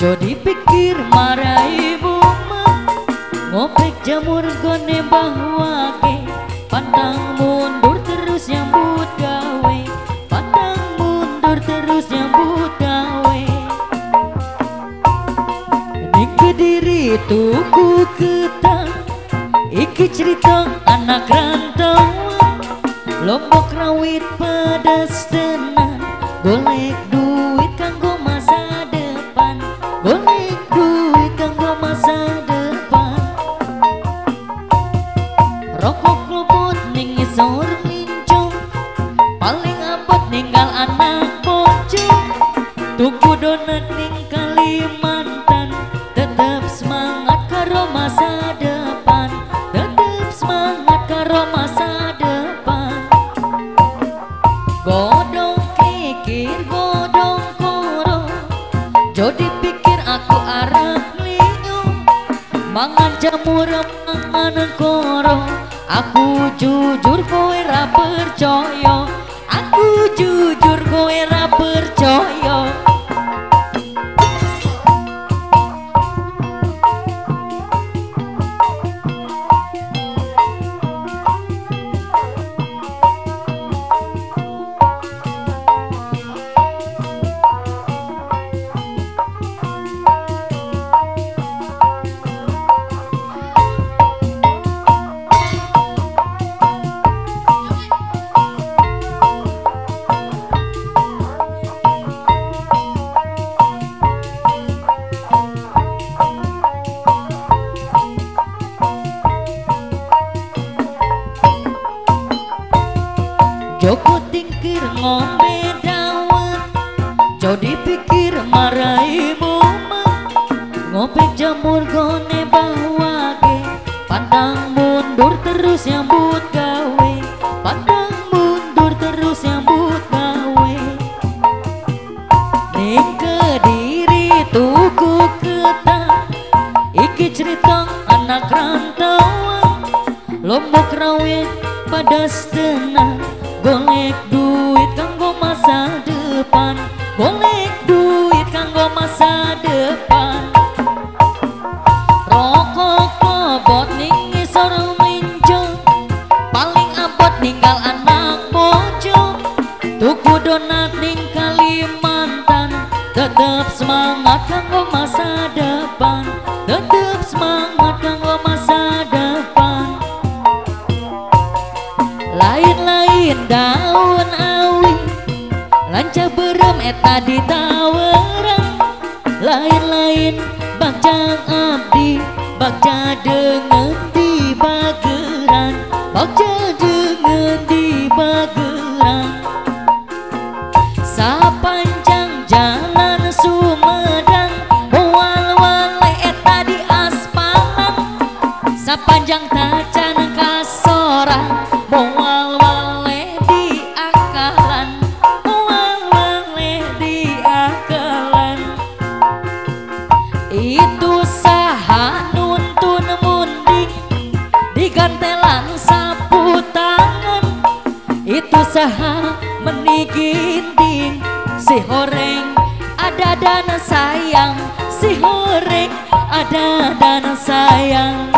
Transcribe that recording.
Jadi pikir marai buma ngopek jamur gone bahwa ke pantang mundur terus nyambut gawe, pantang mundur terus nyambut gawe. Di Kediri tuku ketang iki cerita anak rantau, Lombok rawit pedas tenan, golek duit kanggo masa depan, golek duit kanggo masa depan. Rokok luput ning ngisor lincong, paling abot ninggal anak bocah. Tuku donat ning Kalimantan, tetep semangat karo masa depan, tetep semangat karo masa depan. Godong kikir godong koro, jadi pikir aku arep linyo, mangan jamur mangan koro. Aku jujur kowe ra percaya, aku jujur kowe ra percaya. Joko tingkir ngombe dawet, jadi pikir marai buma ngopek jamur gone bahwa ke pantang mundur terus nyambut gawe, pantang mundur terus nyambut gawe. Ning Kediri tuku ketang iki cerita anak rantauan, Lombok rawit padas tenan, golek duit kanggo masa depan, golek duit kanggo masa depan. Rokok lobot ning ngisor mencong, paling abot ninggal anak bojo. Tuku donat ning Kalimantan, tetep semangat kanggo masa depan, tetep semangat kanggo masa depan. Lain-lain daun awi, lancah berem eta ditawerang. Lain-lain bagjang abdi, bagja dengan di bageran, bagja dengan di bageran. Sapanjang jalan Sumedang, wal-wale eta di aspalan. Sapanjang tacan kasoran, wal-wale di akalan, wal-wale di akalan. Itu saha nuntun munding, digantelan sapu tangan. Itu saha meniginting, si horeng ada dan sayang, si horeng ada dan sayang.